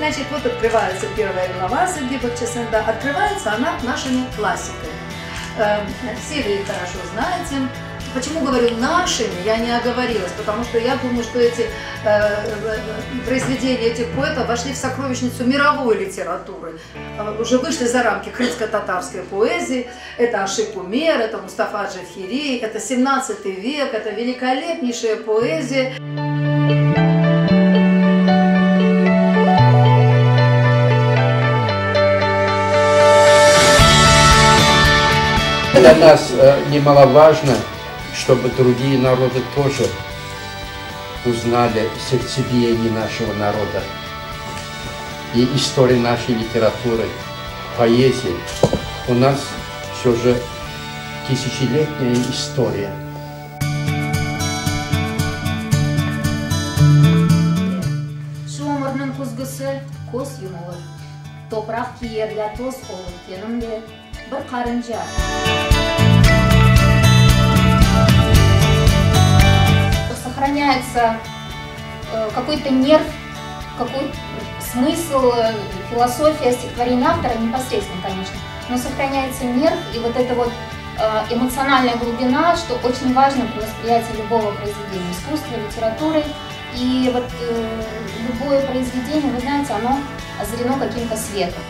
значит, вот открывается первая глава Сади Бахчисарайда, открывается она нашими классиками. Все вы их хорошо знаете. Почему говорю нашими, я не оговорилась, потому что я думаю, что эти произведения этих поэтов вошли в сокровищницу мировой литературы, уже вышли за рамки крымско-татарской поэзии. Это Ашик Умер, это Мустафа Джафири, это 17 век, это великолепнейшая поэзия. Для нас немаловажно, чтобы другие народы тоже узнали сердцебиение нашего народа и историю нашей литературы, поэзии. У нас все же тысячелетняя история. Şu ömrünün kuzgusu koz yumulur. Toprak kiyerle toz olur tenimde bir karınca. Сохраняется какой-то нерв, какой смысл, философия стихотворения автора, непосредственно, конечно, но сохраняется нерв и вот эта вот эмоциональная глубина, что очень важно при восприятии любого произведения, искусства, литературы. И вот любое произведение, вы знаете, оно озарено каким-то светом.